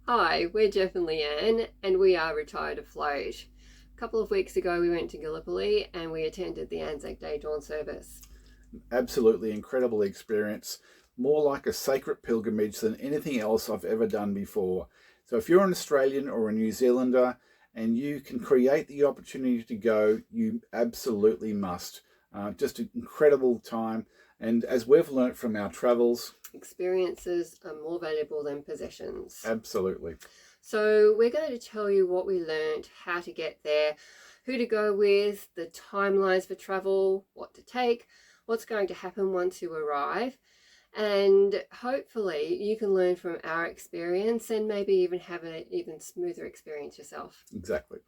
Hi, we're Jeff and Leanne, and we are retired afloat. A couple of weeks ago, we went to Gallipoli and we attended the Anzac Day Dawn Service. Absolutely incredible experience, more like a sacred pilgrimage than anything else I've ever done before. So if you're an Australian or a New Zealander and you can create the opportunity to go, you absolutely must. Just an incredible time. And as we've learnt from our travels, Experiences are more valuable than possessions. absolutely. So we're going to tell you what we learned, how to get there, who to go with, the timelines for travel, what to take, what's going to happen once you arrive, and hopefully you can learn from our experience and maybe even have an even smoother experience yourself. Exactly.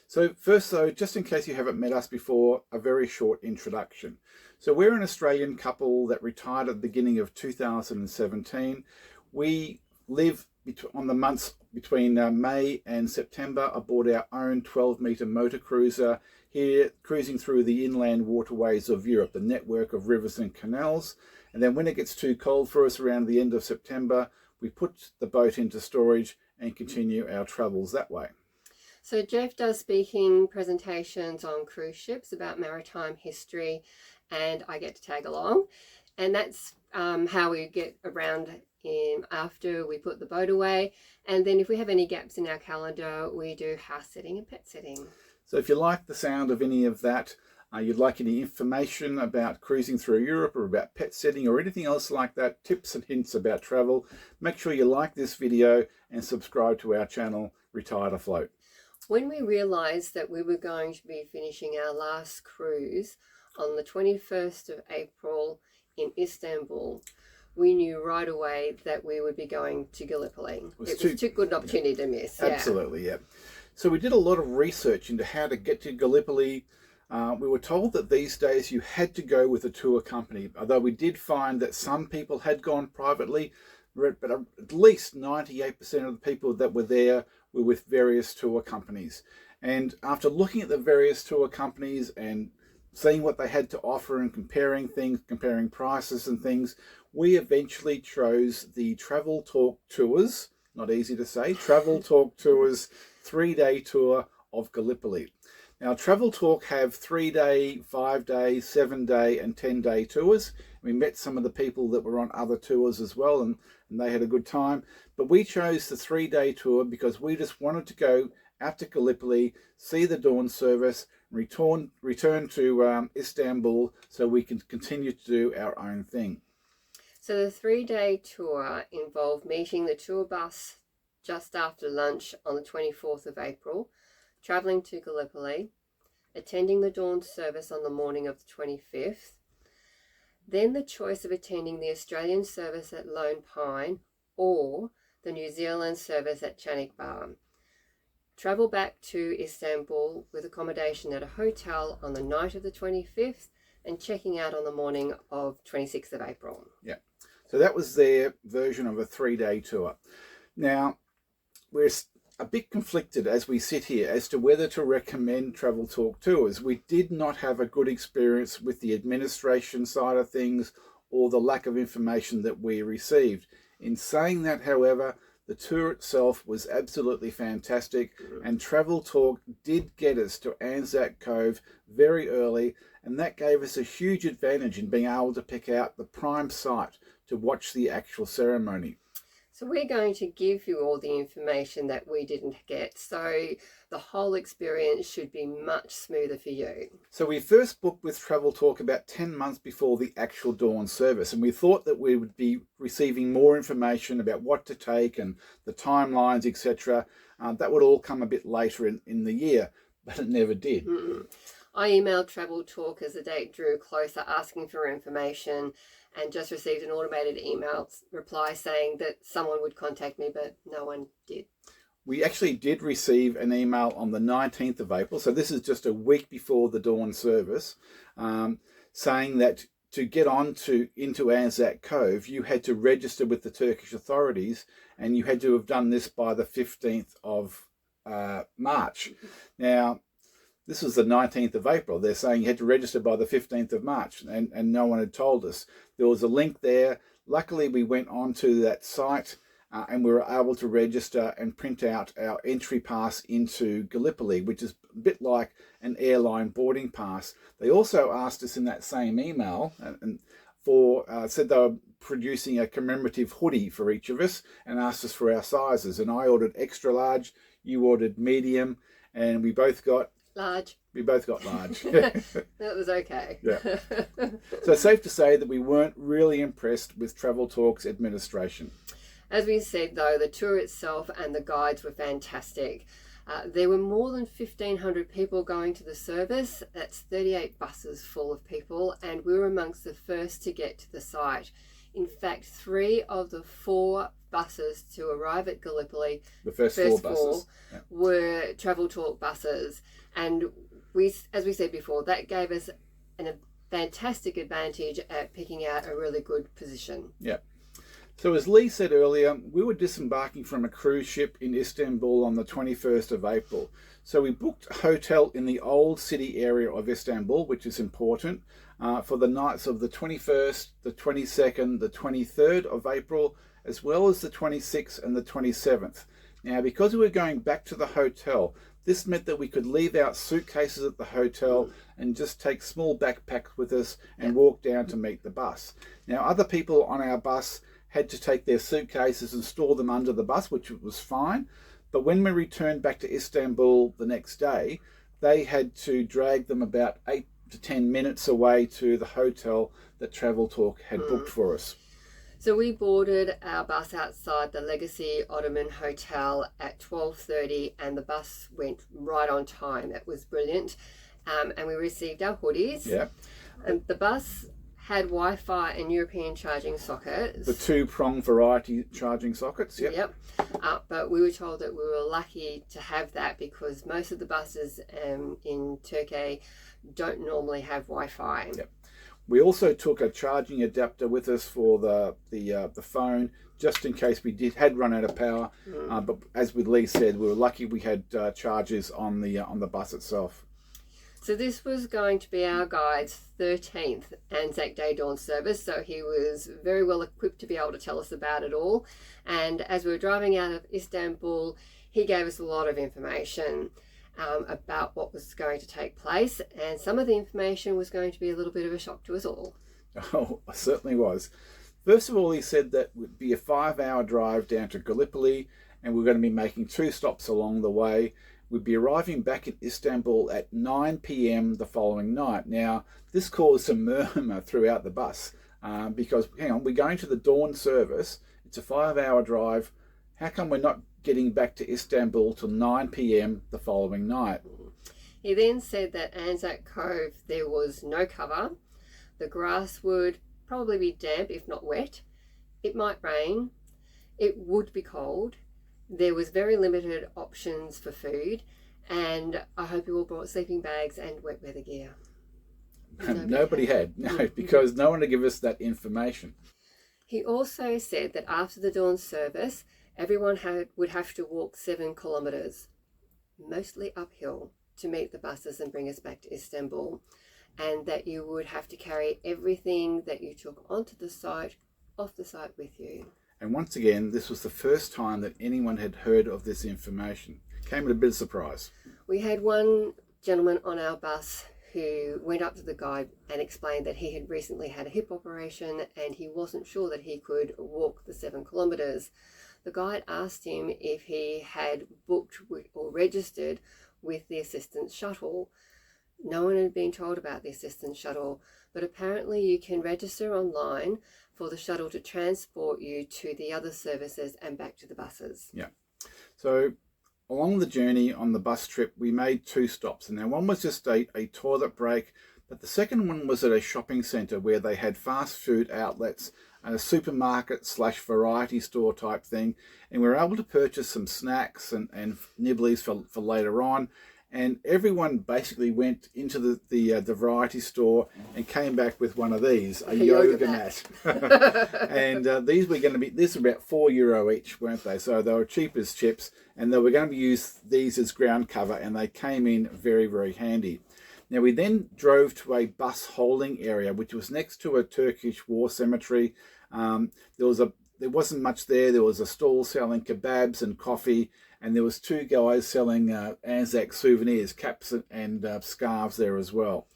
So first though, just in case you haven't met us before, a very short introduction. So we're an Australian couple that retired at the beginning of 2017. We live on the months between May and September aboard our own 12-metre motor cruiser here, cruising through the inland waterways of Europe, the network of rivers and canals. And then when it gets too cold for us around the end of September, we put the boat into storage and continue our travels that way. So Jeff does speaking presentations on cruise ships about maritime history, and I get to tag along. And that's how we get around after we put the boat away. And then if we have any gaps in our calendar, we do house sitting and pet sitting. So if you like the sound of any of that, you'd like any information about cruising through Europe or about pet sitting or anything else like that, tips and hints about travel, make sure you like this video and subscribe to our channel, Retired Afloat. When we realised that we were going to be finishing our last cruise on the 21st of April in Istanbul, we knew right away that we would be going to Gallipoli. It was too good an opportunity to miss. Absolutely, yeah. So we did a lot of research into how to get to Gallipoli. We were told that these days you had to go with a tour company, although we did find that some people had gone privately, but at least 98% of the people that were there were with various tour companies. And after looking at the various tour companies and seeing what they had to offer and comparing things, comparing prices and things, we eventually chose the Travel Talk Tours, not easy to say, Travel Talk Tours 3-day tour of Gallipoli. Now, Travel Talk have 3-day, 5-day, 7-day and 10-day tours. We met some of the people that were on other tours as well, and they had a good time. But we chose the 3-day tour because we just wanted to go out to Gallipoli, see the dawn service, return to Istanbul so we can continue to do our own thing. So the 3-day tour involved meeting the tour bus just after lunch on the 24th of April, travelling to Gallipoli, attending the dawn service on the morning of the 25th, then the choice of attending the Australian service at Lone Pine or the New Zealand service at Channik Bar. Travel back to Istanbul with accommodation at a hotel on the night of the 25th and checking out on the morning of 26th of April. Yeah, so that was their version of a 3-day tour. Now, we're a bit conflicted as we sit here as to whether to recommend Travel Talk Tours. We did not have a good experience with the administration side of things or the lack of information that we received. In saying that, however, the tour itself was absolutely fantastic, and Travel Talk did get us to Anzac Cove very early, and that gave us a huge advantage in being able to pick out the prime site to watch the actual ceremony. So we're going to give you all the information that we didn't get, so the whole experience should be much smoother for you. So we first booked with Travel Talk about 10 months before the actual dawn service, and we thought that we would be receiving more information about what to take and the timelines, etc. That would all come a bit later in the year, but it never did. I emailed Travel Talk as the date drew closer asking for information, and just received an automated email reply saying that someone would contact me, but no one did. We actually did receive an email on the 19th of April, so this is just a week before the dawn service, saying that to get into Anzac Cove, you had to register with the Turkish authorities, and you had to have done this by the 15th of March. Now, this was the 19th of April. They're saying you had to register by the 15th of March, and no one had told us. There was a link there. Luckily, we went onto that site and we were able to register and print out our entry pass into Gallipoli, which is a bit like an airline boarding pass. They also asked us in that same email and said they were producing a commemorative hoodie for each of us and asked us for our sizes. And I ordered extra large, you ordered medium, and we both got large. We both got large. That was okay. Yeah. So it's safe to say that we weren't really impressed with Travel Talk's administration. As we said, though, the tour itself and the guides were fantastic. There were more than 1,500 people going to the service. That's 38 buses full of people, and we were amongst the first to get to the site. In fact, 3 of the 4 buses to arrive at Gallipoli, the first 4 buses, were Travel Talk buses. And as we said before, that gave us a fantastic advantage at picking out a really good position. Yeah. So as Lee said earlier, we were disembarking from a cruise ship in Istanbul on the 21st of April. So we booked a hotel in the old city area of Istanbul, which is important, for the nights of the 21st, the 22nd, the 23rd of April, as well as the 26th and the 27th. Now, because we were going back to the hotel, this meant that we could leave our suitcases at the hotel and just take small backpacks with us and walk down to meet the bus. Now, other people on our bus had to take their suitcases and store them under the bus, which was fine. But when we returned back to Istanbul the next day, they had to drag them about 8 to 10 minutes away to the hotel that Travel Talk had booked for us. So we boarded our bus outside the Legacy Ottoman Hotel at 12:30, and the bus went right on time. It was brilliant. And we received our hoodies. Yeah. And the bus had Wi-Fi and European charging sockets. The 2-prong variety charging sockets, Yep. But we were told that we were lucky to have that because most of the buses in Turkey don't normally have Wi-Fi. Yep. We also took a charging adapter with us for the phone, just in case we had run out of power. But as with Lee said, we were lucky we had chargers on the bus itself. So this was going to be our guide's 13th Anzac Day Dawn Service, so he was very well equipped to be able to tell us about it all. And as we were driving out of Istanbul, he gave us a lot of information about what was going to take place, and some of the information was going to be a little bit of a shock to us all. Oh, it certainly was. First of all, he said that it would be a 5-hour drive down to Gallipoli, and we're going to be making 2 stops along the way. We'd be arriving back in Istanbul at 9 p.m. the following night. Now, this caused some murmur throughout the bus because, hang on, we're going to the dawn service. It's a 5-hour drive. How come we're not getting back to Istanbul till 9 p.m. the following night? He then said that Anzac Cove, there was no cover. The grass would probably be damp, if not wet. It might rain. It would be cold. There was very limited options for food, and I hope you all brought sleeping bags and wet weather gear. Nobody had, no, because no one had given us that information. He also said that after the dawn service, everyone would have to walk 7 kilometres, mostly uphill, to meet the buses and bring us back to Istanbul, and that you would have to carry everything that you took onto the site off the site with you. And once again, this was the first time that anyone had heard of this information. Came at a bit of surprise. We had one gentleman on our bus who went up to the guide and explained that he had recently had a hip operation and he wasn't sure that he could walk the 7 kilometres. The guide asked him if he had booked or registered with the assistance shuttle. No one had been told about the assistance shuttle, but apparently you can register online for the shuttle to transport you to the other services and back to the buses. Yeah. So along the journey on the bus trip, we made 2 stops. And now one was just a toilet break, but the second one was at a shopping centre where they had fast food outlets and a supermarket / variety store type thing. And we were able to purchase some snacks and nibblies for later on. And everyone basically went into the variety store and came back with one of these, a yoga mat. And these were about €4 each, weren't they? So they were cheap as chips, and they were going to use these as ground cover, and they came in very, very handy. Now we then drove to a bus holding area, which was next to a Turkish war cemetery. There was there wasn't much there. There was a stall selling kebabs and coffee, and there was 2 guys selling Anzac souvenirs, caps and scarves there as well.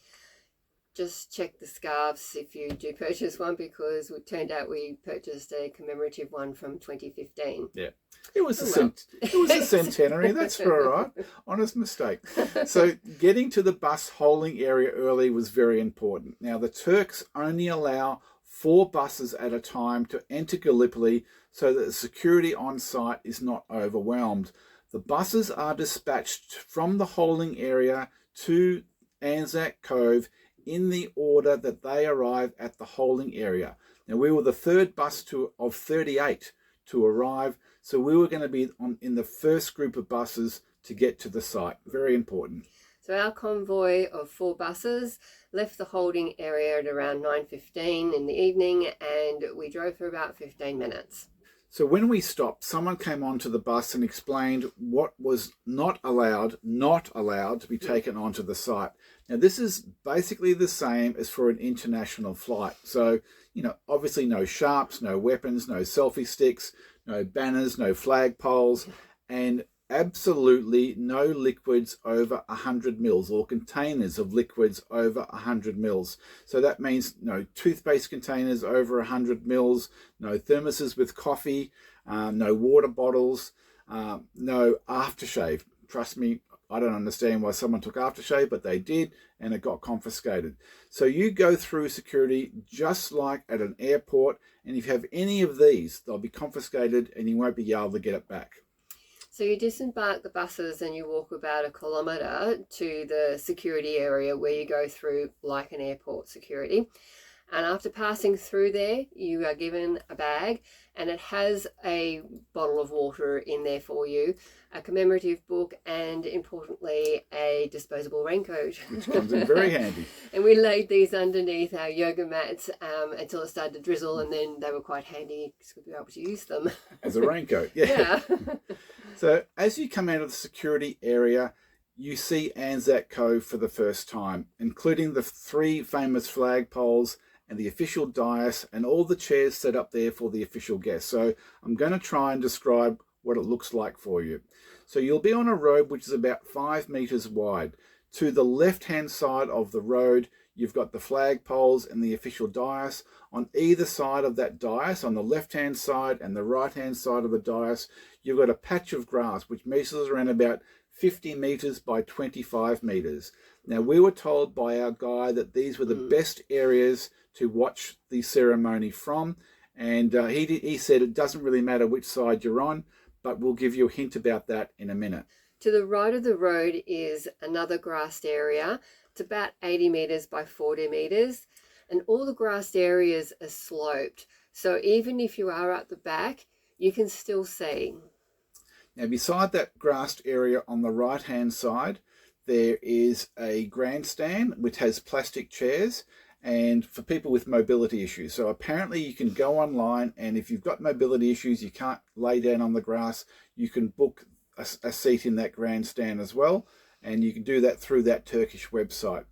Just check the scarves if you do purchase one, because it turned out we purchased a commemorative one from 2015. Yeah, it was it was a centenary. That's all right. Honest mistake. So getting to the bus holding area early was very important. Now the Turks only allow 4 buses at a time to enter Gallipoli so that the security on site is not overwhelmed. The buses are dispatched from the holding area to Anzac Cove in the order that they arrive at the holding area. Now we were the 3rd bus of 38 to arrive, so we were going to be in the first group of buses to get to the site. Very important. So our convoy of 4 buses left the holding area at around 9:15 in the evening, and we drove for about 15 minutes. So when we stopped, someone came onto the bus and explained what was not allowed to be taken onto the site. Now this is basically the same as for an international flight. So, obviously no sharps, no weapons, no selfie sticks, no banners, no flagpoles, and absolutely no liquids over 100 mils or containers of liquids over 100 mils. So that means no toothpaste containers over 100 mils, no thermoses with coffee, no water bottles, no aftershave. Trust me, I don't understand why someone took aftershave, but they did, and it got confiscated. So you go through security just like at an airport, and if you have any of these, they'll be confiscated and you won't be able to get it back. So you disembark the buses and you walk about 1 kilometre to the security area where you go through like an airport security. And after passing through there, you are given a bag, and it has a bottle of water in there for you, a commemorative book, and importantly, a disposable raincoat. Which comes in very handy. And we laid these underneath our yoga mats until it started to drizzle, and then they were quite handy because we'd be able to use them. As a raincoat, yeah. So as you come out of the security area, you see Anzac Cove for the first time, including the 3 famous flagpoles and the official dais and all the chairs set up there for the official guests. So I'm going to try and describe what it looks like for you. So you'll be on a road which is about 5 meters wide. To the left-hand side of the road, you've got the flagpoles and the official dais. On either side of that dais, on the left-hand side and the right-hand side of the dais, you've got a patch of grass which measures around about 50 meters by 25 meters. Now, we were told by our guide that these were the best areas to watch the ceremony from, and he said it doesn't really matter which side you're on, but we'll give you a hint about that in a minute. To the right of the road is another grassed area. It's about 80 metres by 40 metres, and all the grassed areas are sloped. So even if you are at the back, you can still see. Now, beside that grassed area on the right-hand side, there is a grandstand which has plastic chairs and for people with mobility issues. So apparently you can go online, and if you've got mobility issues, you can't lay down on the grass, you can book a seat in that grandstand as well, and you can do that through that Turkish website.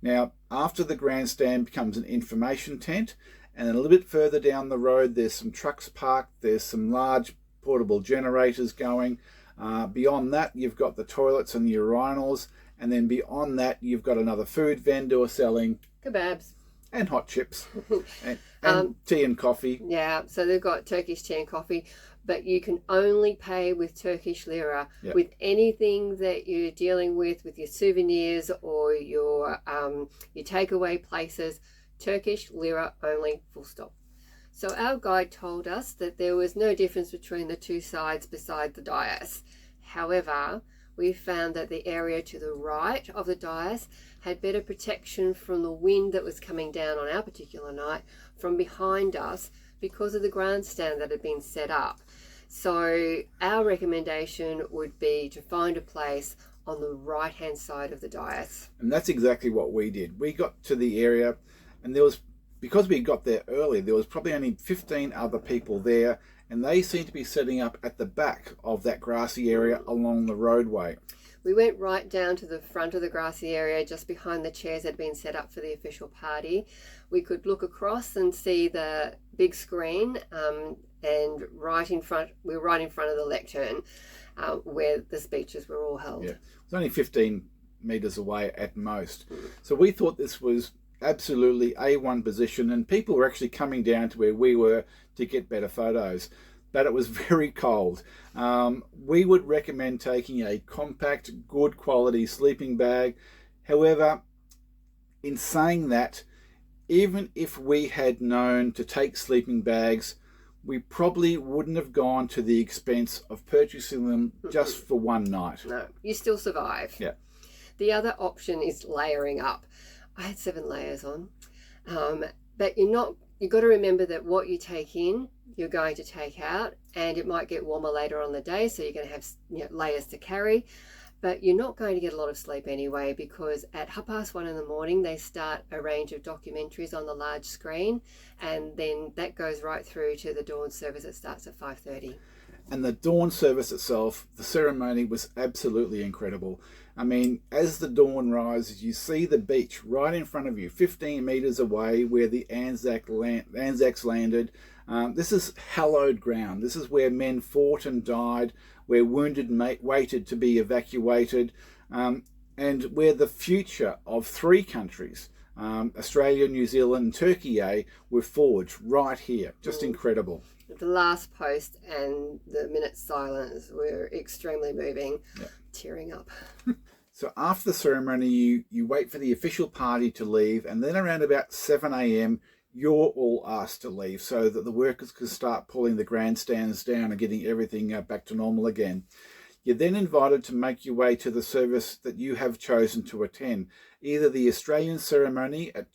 Now, after the grandstand becomes an information tent, and then a little bit further down the road, there's some trucks parked, there's some large portable generators going. Beyond that, you've got the toilets and the urinals, and then beyond that, you've got another food vendor selling kebabs and hot chips and tea and coffee. Yeah, so they've got Turkish tea and coffee, but you can only pay with Turkish lira. Yep. With anything that you're dealing with your souvenirs or your takeaway places. Turkish lira only, full stop. So our guide told us that there was no difference between the 2 sides beside the dais. However, we found that the area to the right of the dais had better protection from the wind that was coming down on our particular night from behind us because of the grandstand that had been set up. So our recommendation would be to find a place on the right hand side of the dais. And that's exactly what we did. We got to the area, and because we got there early, there was probably only 15 other people there, and they seemed to be setting up at the back of that grassy area along the roadway. We went right down to the front of the grassy area, just behind the chairs that had been set up for the official party. We could look across and see the big screen and we were right in front of the lectern where the speeches were all held. Yeah, it was only 15 metres away at most. So we thought this was absolutely A1 position, and people were actually coming down to where we were to get better photos. But it was very cold. We would recommend taking a compact, good quality sleeping bag. However, in saying that, even if we had known to take sleeping bags, we probably wouldn't have gone to the expense of purchasing them just for one night. No, you still survive. Yeah. The other option is layering up. I had 7 layers on, but you've got to remember that what you take in, you're going to take out, and it might get warmer later on the day, so you're going to have layers to carry. But you're not going to get a lot of sleep anyway, because at 1:30 in the morning they start a range of documentaries on the large screen, and then that goes right through to the dawn service that starts at 5:30. And the dawn service itself, the ceremony was absolutely incredible. I mean, as the dawn rises, you see the beach right in front of you, 15 metres away, where the Anzacs landed. This is hallowed ground. This is where men fought and died, where wounded waited to be evacuated, and where the future of 3 countries, Australia, New Zealand and Turkey, were forged right here. Just incredible. The last post and the minute's silence were extremely moving. Yeah. Tearing up. So after the ceremony, you wait for the official party to leave, and then around about 7 a.m, you're all asked to leave so that the workers can start pulling the grandstands down and getting everything back to normal again. You're then invited to make your way to the service that you have chosen to attend, either the Australian ceremony at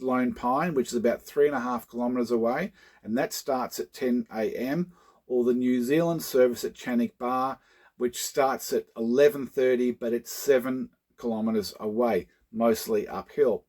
Lone Pine, which is about 3.5 kilometres away, and that starts at 10 a.m, or the New Zealand service at Channick Bar, which starts at 11:30, but it's 7 kilometres away, mostly uphill.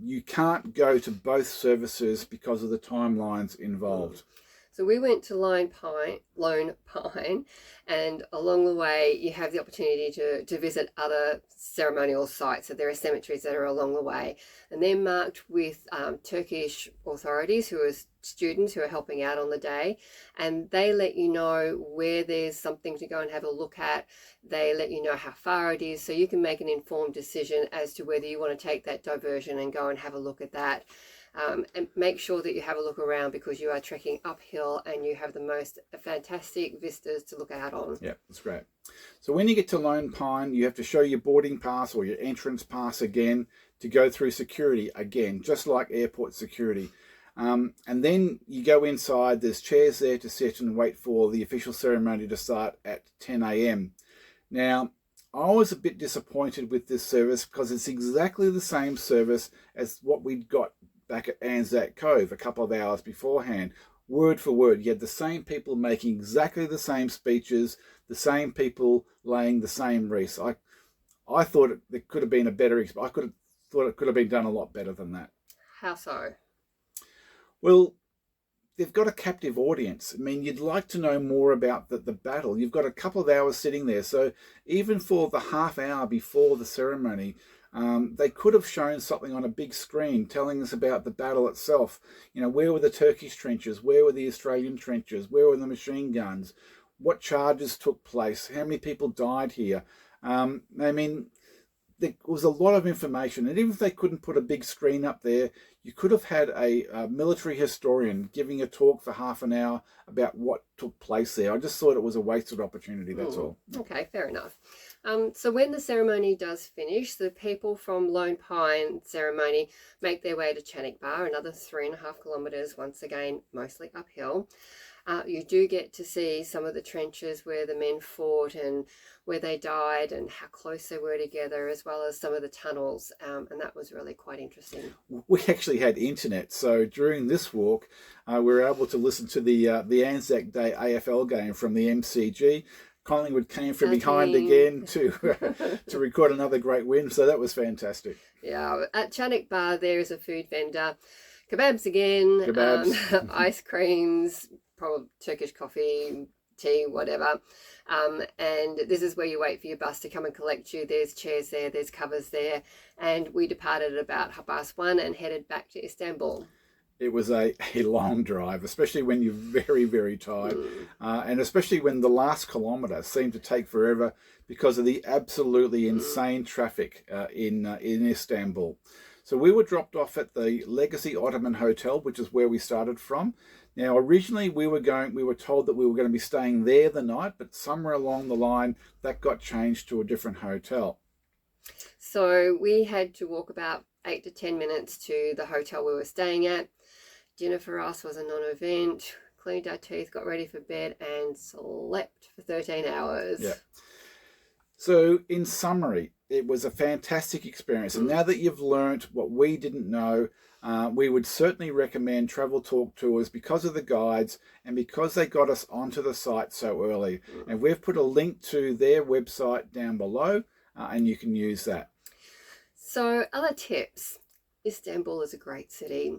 You can't go to both services because of the timelines involved. So we went to Lone Pine, and along the way you have the opportunity to visit other ceremonial sites. So there are cemeteries that are along the way, and they're marked with Turkish authorities who are students who are helping out on the day, and they let you know where there's something to go and have a look at. They let you know how far it is, so you can make an informed decision as to whether you want to take that diversion and go and have a look at that. And make sure that you have a look around, because you are trekking uphill and you have the most fantastic vistas to look out on. Yeah, that's great. So when you get to Lone Pine, you have to show your boarding pass or your entrance pass again to go through security again, just like airport security. And then you go inside, there's chairs there to sit and wait for the official ceremony to start at 10 a.m. Now, I was a bit disappointed with this service because it's exactly the same service as what we'd got back at Anzac Cove a couple of hours beforehand. Word for word, you had the same people making exactly the same speeches, the same people laying the same wreaths. I thought it could have been a better, I thought it could have been done a lot better than that. How so? Well, they've got a captive audience. I mean, you'd like to know more about the battle. You've got a couple of hours sitting there. So even for the half hour before the ceremony, they could have shown something on a big screen telling us about the battle itself. You know, where were the Turkish trenches? Where were the Australian trenches? Where were the machine guns? What charges took place? How many people died here? I mean, there was a lot of information. And even if they couldn't put a big screen up there, you could have had a military historian giving a talk for half an hour about what took place there. I just thought it was a wasted opportunity, that's all. Okay, fair enough. So when the ceremony does finish, the people from Lone Pine ceremony make their way to Channick Bar, another 3.5 kilometres, once again, mostly uphill. You do get to see some of the trenches where the men fought and where they died and how close they were together, as well as some of the tunnels, and that was really quite interesting. We actually had internet, so during this walk, we were able to listen to the Anzac Day AFL game from the MCG. Collingwood came from behind again to record another great win, so that was fantastic. Yeah, at Channick Bar there is a food vendor, kebabs again, ice creams, probably Turkish coffee, tea, whatever. And this is where you wait for your bus to come and collect you. There's chairs there, there's covers there. And we departed at about 1:30 and headed back to Istanbul. It was a long drive, especially when you're very, very tired, and especially when the last kilometre seemed to take forever because of the absolutely insane traffic in Istanbul. So we were dropped off at the Legacy Ottoman Hotel, which is where we started from. Now, originally we were told that we were going to be staying there the night, but somewhere along the line that got changed to a different hotel. So we had to walk about 8 to 10 minutes to the hotel we were staying at. Dinner for us was a non-event. Cleaned our teeth, got ready for bed, and slept for 13 hours. Yeah. So in summary, it was a fantastic experience. And now that you've learnt what we didn't know, we would certainly recommend Travel Talk Tours because of the guides and because they got us onto the site so early. And we've put a link to their website down below, and you can use that. So other tips. Istanbul is a great city.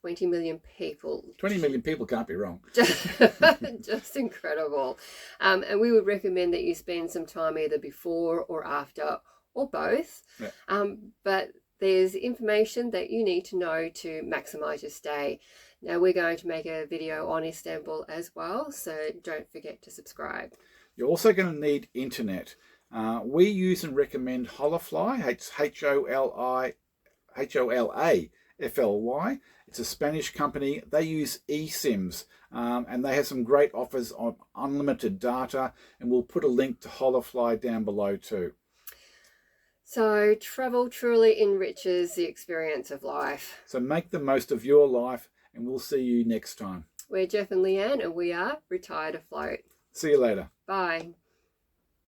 20 million people. 20 million people can't be wrong. Just incredible. And we would recommend that you spend some time either before or after or both. Yeah. But there's information that you need to know to maximize your stay. Now we're going to make a video on Istanbul as well, so don't forget to subscribe. You're also going to need internet. We use and recommend Holafly, Holafly. It's a Spanish company. They use eSIMs, and they have some great offers on unlimited data, and we'll put a link to Holafly down below too. So travel truly enriches the experience of life. So make the most of your life, and we'll see you next time. We're Jeff and Leanne, and we are Retired Afloat. See you later. Bye.